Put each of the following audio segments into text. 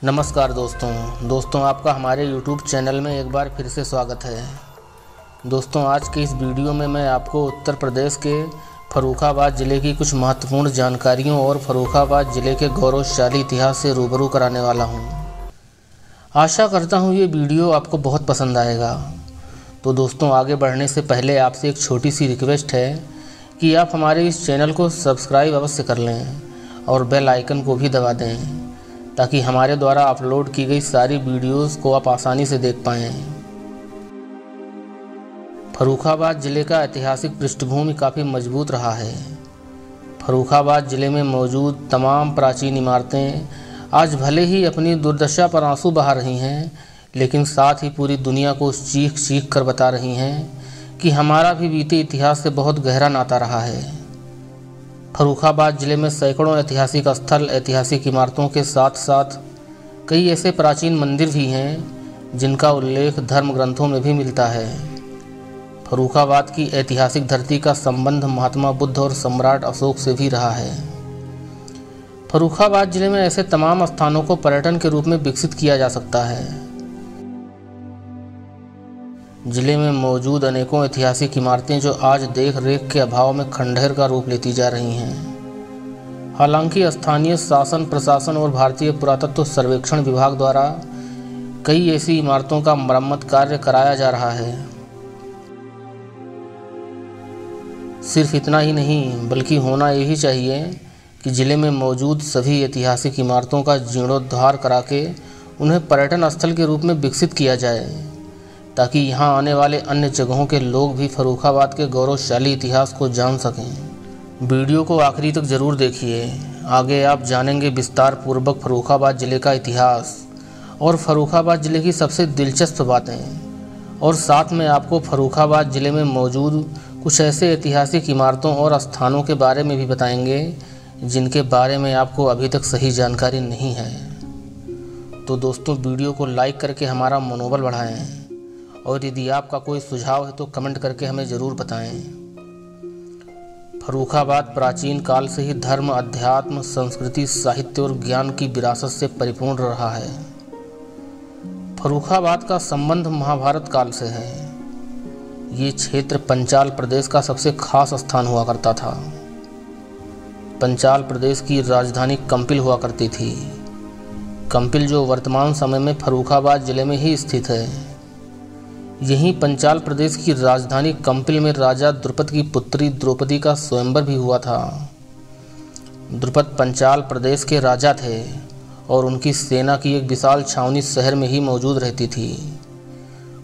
नमस्कार दोस्तों आपका हमारे YouTube चैनल में एक बार फिर से स्वागत है। दोस्तों, आज के इस वीडियो में मैं आपको उत्तर प्रदेश के फर्रुखाबाद ज़िले की कुछ महत्वपूर्ण जानकारियों और फर्रुखाबाद ज़िले के गौरवशाली इतिहास से रूबरू कराने वाला हूं। आशा करता हूं ये वीडियो आपको बहुत पसंद आएगा। तो दोस्तों, आगे बढ़ने से पहले आपसे एक छोटी सी रिक्वेस्ट है कि आप हमारे इस चैनल को सब्सक्राइब अवश्य कर लें और बेल आइकन को भी दबा दें, ताकि हमारे द्वारा अपलोड की गई सारी वीडियोस को आप आसानी से देख पाएँ। फर्रुखाबाद ज़िले का ऐतिहासिक पृष्ठभूमि काफ़ी मजबूत रहा है। फर्रुखाबाद ज़िले में मौजूद तमाम प्राचीन इमारतें आज भले ही अपनी दुर्दशा पर आंसू बहा रही हैं, लेकिन साथ ही पूरी दुनिया को चीख चीख कर बता रही हैं कि हमारा भी बीते इतिहास से बहुत गहरा नाता रहा है। फर्रुखाबाद ज़िले में सैकड़ों ऐतिहासिक स्थल, ऐतिहासिक इमारतों के साथ साथ कई ऐसे प्राचीन मंदिर भी हैं जिनका उल्लेख धर्म ग्रंथों में भी मिलता है। फर्रुखाबाद की ऐतिहासिक धरती का संबंध महात्मा बुद्ध और सम्राट अशोक से भी रहा है। फर्रुखाबाद ज़िले में ऐसे तमाम स्थानों को पर्यटन के रूप में विकसित किया जा सकता है। ज़िले में मौजूद अनेकों ऐतिहासिक इमारतें जो आज देख रेख के अभाव में खंडहर का रूप लेती जा रही हैं। हालांकि स्थानीय शासन प्रशासन और भारतीय पुरातत्व सर्वेक्षण विभाग द्वारा कई ऐसी इमारतों का मरम्मत कार्य कराया जा रहा है। सिर्फ इतना ही नहीं, बल्कि होना यही चाहिए कि ज़िले में मौजूद सभी ऐतिहासिक इमारतों का जीर्णोद्धार करा के उन्हें पर्यटन स्थल के रूप में विकसित किया जाए, ताकि यहाँ आने वाले अन्य जगहों के लोग भी फर्रुखाबाद के गौरवशाली इतिहास को जान सकें। वीडियो को आखिरी तक ज़रूर देखिए। आगे आप जानेंगे विस्तार पूर्वक फर्रुखाबाद ज़िले का इतिहास और फर्रुखाबाद ज़िले की सबसे दिलचस्प बातें, और साथ में आपको फर्रुखाबाद ज़िले में मौजूद कुछ ऐसे ऐतिहासिक इमारतों और स्थानों के बारे में भी बताएंगे जिनके बारे में आपको अभी तक सही जानकारी नहीं है। तो दोस्तों, वीडियो को लाइक करके हमारा मनोबल बढ़ाएं, और यदि आपका कोई सुझाव है तो कमेंट करके हमें ज़रूर बताएं। फर्रुखाबाद प्राचीन काल से ही धर्म, अध्यात्म, संस्कृति, साहित्य और ज्ञान की विरासत से परिपूर्ण रहा है। फर्रुखाबाद का संबंध महाभारत काल से है। ये क्षेत्र पंचाल प्रदेश का सबसे खास स्थान हुआ करता था। पंचाल प्रदेश की राजधानी कंपिल हुआ करती थी। कंपिल जो वर्तमान समय में फर्रुखाबाद ज़िले में ही स्थित है। यहीं पंचाल प्रदेश की राजधानी कंपिल में राजा द्रुपद की पुत्री द्रौपदी का स्वयंवर भी हुआ था। द्रुपद पंचाल प्रदेश के राजा थे और उनकी सेना की एक विशाल छावनी शहर में ही मौजूद रहती थी।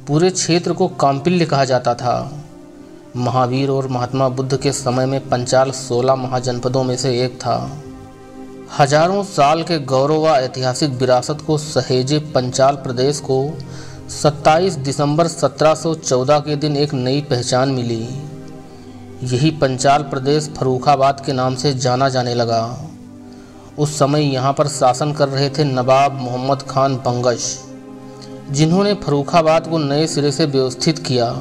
पूरे क्षेत्र को कांपिल्य कहा जाता था। महावीर और महात्मा बुद्ध के समय में पंचाल 16 महाजनपदों में से एक था। हजारों साल के गौरव व ऐतिहासिक विरासत को सहेजे पंचाल प्रदेश को 27 दिसंबर 1714 के दिन एक नई पहचान मिली। यही पंचाल प्रदेश फर्रुखाबाद के नाम से जाना जाने लगा। उस समय यहाँ पर शासन कर रहे थे नवाब मोहम्मद खान बंगश, जिन्होंने फर्रुखाबाद को नए सिरे से व्यवस्थित किया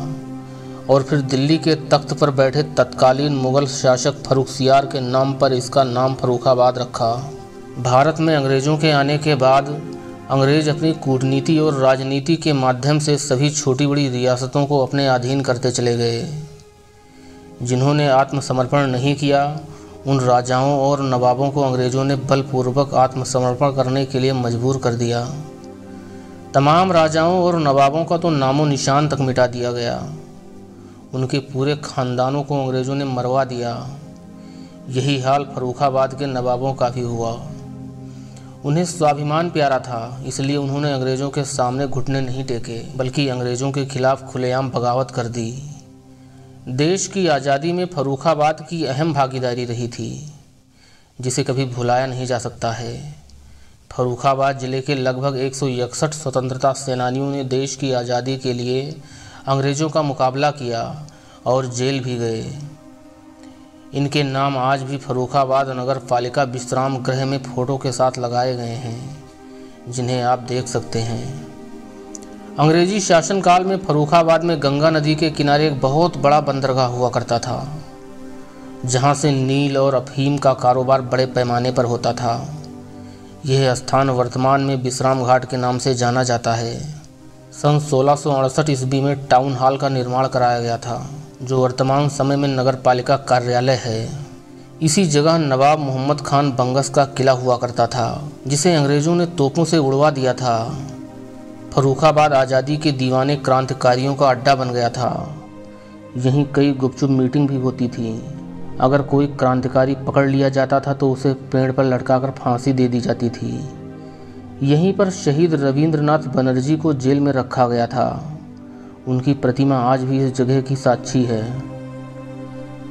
और फिर दिल्ली के तख्त पर बैठे तत्कालीन मुगल शासक फर्रुखसियार के नाम पर इसका नाम फर्रुखाबाद रखा। भारत में अंग्रेज़ों के आने के बाद अंग्रेज अपनी कूटनीति और राजनीति के माध्यम से सभी छोटी बड़ी रियासतों को अपने अधीन करते चले गए। जिन्होंने आत्मसमर्पण नहीं किया, उन राजाओं और नवाबों को अंग्रेज़ों ने बलपूर्वक आत्मसमर्पण करने के लिए मजबूर कर दिया। तमाम राजाओं और नवाबों का तो नामो निशान तक मिटा दिया गया। उनके पूरे खानदानों को अंग्रेज़ों ने मरवा दिया। यही हाल फर्रुखाबाद के नवाबों का भी हुआ। उन्हें स्वाभिमान प्यारा था, इसलिए उन्होंने अंग्रेज़ों के सामने घुटने नहीं टेके, बल्कि अंग्रेज़ों के खिलाफ खुलेआम बगावत कर दी। देश की आज़ादी में फर्रुखाबाद की अहम भागीदारी रही थी, जिसे कभी भुलाया नहीं जा सकता है। फर्रुखाबाद ज़िले के लगभग 161 स्वतंत्रता सेनानियों ने देश की आज़ादी के लिए अंग्रेज़ों का मुकाबला किया और जेल भी गए। इनके नाम आज भी फर्रुखाबाद नगर पालिका विश्राम गृह में फ़ोटो के साथ लगाए गए हैं, जिन्हें आप देख सकते हैं। अंग्रेजी शासनकाल में फर्रुखाबाद में गंगा नदी के किनारे एक बहुत बड़ा बंदरगाह हुआ करता था। जहाँ से नील और अफीम का कारोबार बड़े पैमाने पर होता था। यह स्थान वर्तमान में विश्राम घाट के नाम से जाना जाता है। सन 1668 ईस्वी में टाउन हॉल का निर्माण कराया गया था, जो वर्तमान समय में नगर पालिका कार्यालय है। इसी जगह नवाब मोहम्मद खान बंगस का किला हुआ करता था, जिसे अंग्रेज़ों ने तोपों से उड़वा दिया था। फर्रुखाबाद आज़ादी के दीवाने क्रांतिकारियों का अड्डा बन गया था। यहीं कई गुपचुप मीटिंग भी होती थी। अगर कोई क्रांतिकारी पकड़ लिया जाता था तो उसे पेड़ पर लटकाकर फांसी दे दी जाती थी। यहीं पर शहीद रविंद्रनाथ बनर्जी को जेल में रखा गया था। उनकी प्रतिमा आज भी इस जगह की साक्षी है।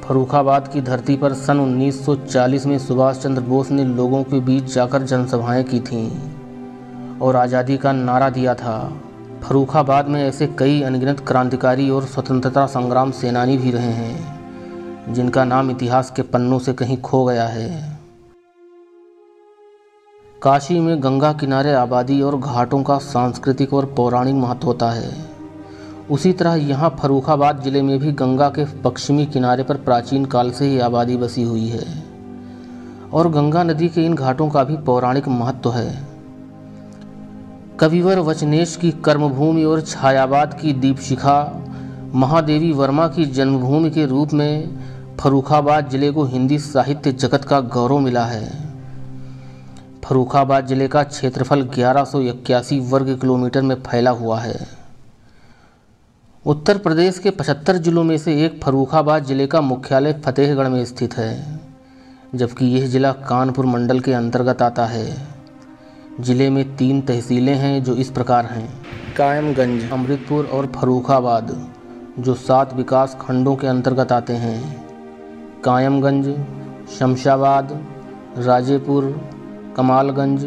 फर्रुखाबाद की धरती पर सन 1940 में सुभाष चंद्र बोस ने लोगों के बीच जाकर जनसभाएं की थीं और आज़ादी का नारा दिया था। फर्रुखाबाद में ऐसे कई अनगिनत क्रांतिकारी और स्वतंत्रता संग्राम सेनानी भी रहे हैं, जिनका नाम इतिहास के पन्नों से कहीं खो गया है। काशी में गंगा किनारे आबादी और घाटों का सांस्कृतिक और पौराणिक महत्व होता है। उसी तरह यहाँ फर्रुखाबाद जिले में भी गंगा के पश्चिमी किनारे पर प्राचीन काल से ही आबादी बसी हुई है और गंगा नदी के इन घाटों का भी पौराणिक महत्व है। कविवर वचनेश की कर्मभूमि और छायाबाद की दीपशिखा महादेवी वर्मा की जन्मभूमि के रूप में फर्रुखाबाद जिले को हिंदी साहित्य जगत का गौरव मिला है। फर्रुखाबाद जिले का क्षेत्रफल 1181 वर्ग किलोमीटर में फैला हुआ है। उत्तर प्रदेश के 75 जिलों में से एक फर्रुखाबाद जिले का मुख्यालय फतेहगढ़ में स्थित है, जबकि यह जिला कानपुर मंडल के अंतर्गत आता है। जिले में 3 तहसीलें हैं जो इस प्रकार हैं: कायमगंज, अमृतपुर और फर्रुखाबाद, जो 7 विकास खंडों के अंतर्गत आते हैं। कायमगंज, शमशाबाद, राजेपुर, कमालगंज,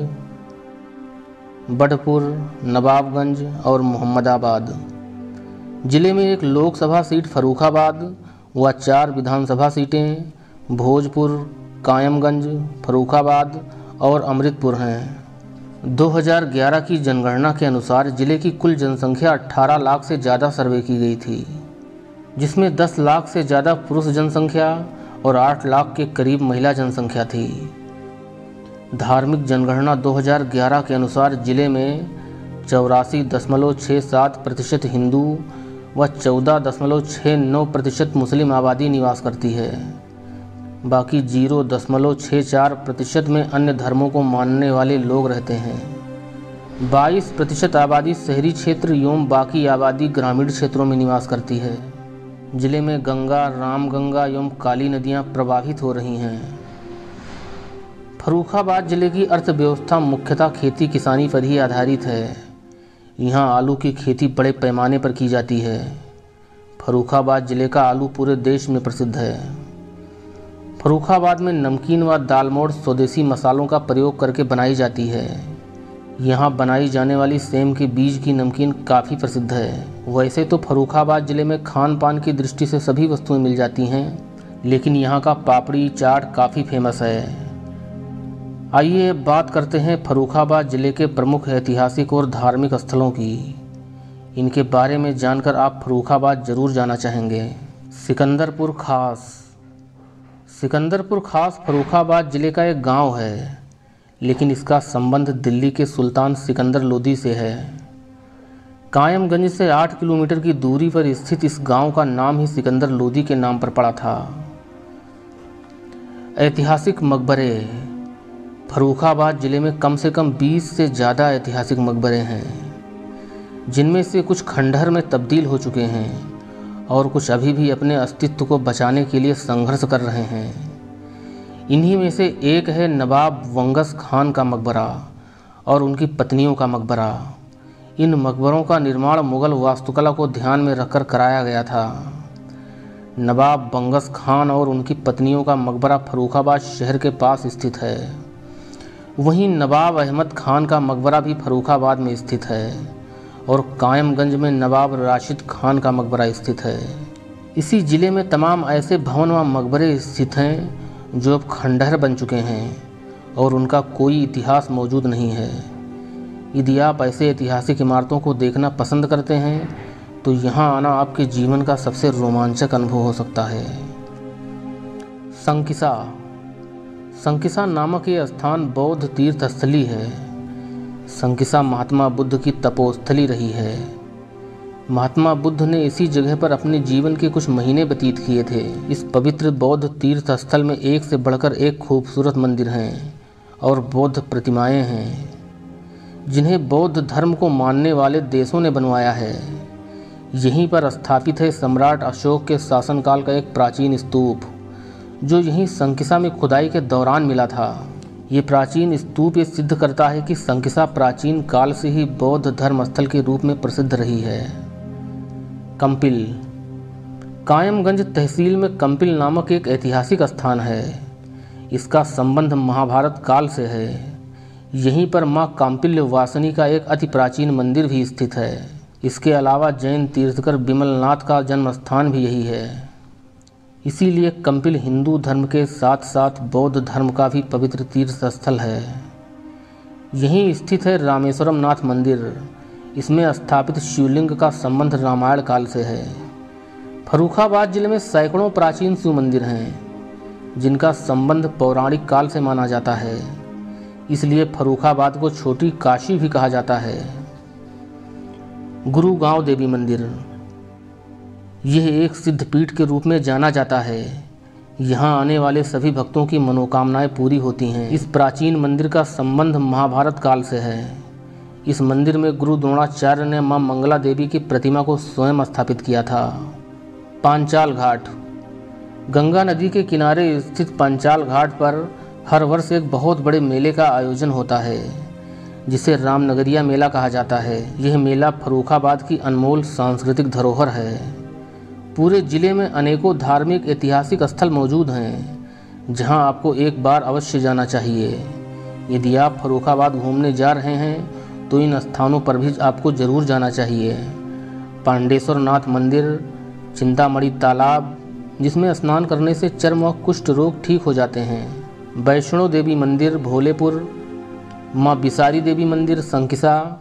बढ़पुर, नवाबगंज और मोहम्मदाबाद। जिले में एक लोकसभा सीट फर्रुखाबाद व 4 विधानसभा सीटें भोजपुर, कायमगंज, फर्रुखाबाद और अमृतपुर हैं। 2011 की जनगणना के अनुसार जिले की कुल जनसंख्या 18 लाख से ज़्यादा सर्वे की गई थी, जिसमें 10 लाख से ज़्यादा पुरुष जनसंख्या और 8 लाख के करीब महिला जनसंख्या थी। धार्मिक जनगणना 2011 के अनुसार जिले में 84.67% हिंदू व 14.69% मुस्लिम आबादी निवास करती है। बाकी 0.64% में अन्य धर्मों को मानने वाले लोग रहते हैं। 22% आबादी शहरी क्षेत्र एवं बाकी आबादी ग्रामीण क्षेत्रों में निवास करती है। जिले में गंगा, रामगंगा एवं काली नदियाँ प्रवाहित हो रही हैं। फर्रुखाबाद जिले की अर्थव्यवस्था मुख्यतः खेती किसानी पर ही आधारित है। यहाँ आलू की खेती बड़े पैमाने पर की जाती है। फर्रुखाबाद जिले का आलू पूरे देश में प्रसिद्ध है। फर्रुखाबाद में नमकीन व दालमोठ स्वदेशी मसालों का प्रयोग करके बनाई जाती है। यहाँ बनाई जाने वाली सेम के बीज की नमकीन काफ़ी प्रसिद्ध है। वैसे तो फर्रुखाबाद जिले में खान पान की दृष्टि से सभी वस्तुएं मिल जाती हैं, लेकिन यहाँ का पापड़ी चाट काफ़ी फेमस है। आइए अब बात करते हैं फर्रुखाबाद जिले के प्रमुख ऐतिहासिक और धार्मिक स्थलों की। इनके बारे में जानकर आप फर्रुखाबाद ज़रूर जाना चाहेंगे। सिकंदरपुर खास। सिकंदरपुर खास फर्रुखाबाद जिले का एक गांव है, लेकिन इसका संबंध दिल्ली के सुल्तान सिकंदर लोदी से है। कायमगंज से 8 किलोमीटर की दूरी पर स्थित इस गांव का नाम ही सिकंदर लोदी के नाम पर पड़ा था। ऐतिहासिक मकबरे। फर्रुखाबाद जिले में कम से कम 20 से ज़्यादा ऐतिहासिक मकबरे हैं, जिनमें से कुछ खंडहर में तब्दील हो चुके हैं और कुछ अभी भी अपने अस्तित्व को बचाने के लिए संघर्ष कर रहे हैं। इन्हीं में से एक है नवाब वंगस खान का मकबरा और उनकी पत्नियों का मकबरा। इन मकबरों का निर्माण मुग़ल वास्तुकला को ध्यान में रखकर कराया गया था। नवाब वंगस खान और उनकी पत्नियों का मकबरा फर्रुखाबाद शहर के पास स्थित है। वहीं नवाब अहमद खान का मकबरा भी फर्रुखाबाद में स्थित है और कायमगंज में नवाब राशिद खान का मकबरा स्थित है। इसी ज़िले में तमाम ऐसे भवन व मकबरे स्थित हैं जो अब खंडहर बन चुके हैं और उनका कोई इतिहास मौजूद नहीं है। यदि आप ऐसे ऐतिहासिक इमारतों को देखना पसंद करते हैं तो यहाँ आना आपके जीवन का सबसे रोमांचक अनुभव हो सकता है। संकिसा। संकिसा नामक ये स्थान बौद्ध तीर्थ स्थली है। संकिसा महात्मा बुद्ध की तपोस्थली रही है। महात्मा बुद्ध ने इसी जगह पर अपने जीवन के कुछ महीने व्यतीत किए थे। इस पवित्र बौद्ध तीर्थ स्थल में एक से बढ़कर एक खूबसूरत मंदिर हैं और बौद्ध प्रतिमाएं हैं, जिन्हें बौद्ध धर्म को मानने वाले देशों ने बनवाया है। यहीं पर स्थापित है सम्राट अशोक के शासनकाल का एक प्राचीन स्तूप, जो यहीं संकिसा में खुदाई के दौरान मिला था। ये प्राचीन स्तूप ये सिद्ध करता है कि संकिसा प्राचीन काल से ही बौद्ध धर्म स्थल के रूप में प्रसिद्ध रही है। कंपिल। कायमगंज तहसील में कंपिल नामक एक ऐतिहासिक स्थान है। इसका संबंध महाभारत काल से है। यहीं पर मां कांपिल्य वासिनी का एक अति प्राचीन मंदिर भी स्थित है। इसके अलावा जैन तीर्थकर विमलनाथ का जन्म स्थान भी यही है। इसीलिए कंपिल हिंदू धर्म के साथ साथ बौद्ध धर्म का भी पवित्र तीर्थ स्थल है। यहीं स्थित है रामेश्वरम नाथ मंदिर। इसमें स्थापित शिवलिंग का संबंध रामायण काल से है। फर्रुखाबाद जिले में सैकड़ों प्राचीन शिव मंदिर हैं, जिनका संबंध पौराणिक काल से माना जाता है। इसलिए फर्रुखाबाद को छोटी काशी भी कहा जाता है। गुरुगांव देवी मंदिर। यह एक सिद्धपीठ के रूप में जाना जाता है। यहाँ आने वाले सभी भक्तों की मनोकामनाएं पूरी होती हैं। इस प्राचीन मंदिर का संबंध महाभारत काल से है। इस मंदिर में गुरु द्रोणाचार्य ने मां मंगला देवी की प्रतिमा को स्वयं स्थापित किया था। पांचाल घाट। गंगा नदी के किनारे स्थित पांचाल घाट पर हर वर्ष एक बहुत बड़े मेले का आयोजन होता है, जिसे रामनगरिया मेला कहा जाता है। यह मेला फर्रुखाबाद की अनमोल सांस्कृतिक धरोहर है। पूरे जिले में अनेकों धार्मिक ऐतिहासिक स्थल मौजूद हैं, जहां आपको एक बार अवश्य जाना चाहिए। यदि आप फर्रुखाबाद घूमने जा रहे हैं तो इन स्थानों पर भी आपको जरूर जाना चाहिए। पांडेश्वर नाथ मंदिर, चिंतामणि तालाब, जिसमें स्नान करने से चर्म और कुष्ठ रोग ठीक हो जाते हैं। वैष्णो देवी मंदिर भोलेपुर, माँ बिसारी देवी मंदिर संकिसा,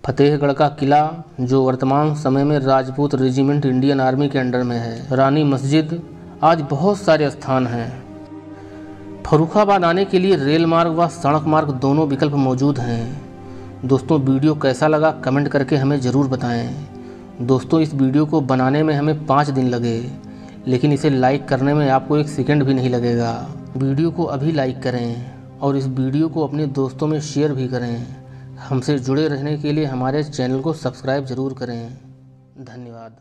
फतेहगढ़ का किला जो वर्तमान समय में राजपूत रेजिमेंट इंडियन आर्मी के अंडर में है, रानी मस्जिद, आज बहुत सारे स्थान हैं। फर्रुखाबाद आने के लिए रेल मार्ग व सड़क मार्ग दोनों विकल्प मौजूद हैं। दोस्तों, वीडियो कैसा लगा कमेंट करके हमें ज़रूर बताएं। दोस्तों, इस वीडियो को बनाने में हमें 5 दिन लगे, लेकिन इसे लाइक करने में आपको 1 सेकंड भी नहीं लगेगा। वीडियो को अभी लाइक करें और इस वीडियो को अपने दोस्तों में शेयर भी करें। हमसे जुड़े रहने के लिए हमारे चैनल को सब्सक्राइब ज़रूर करें। धन्यवाद।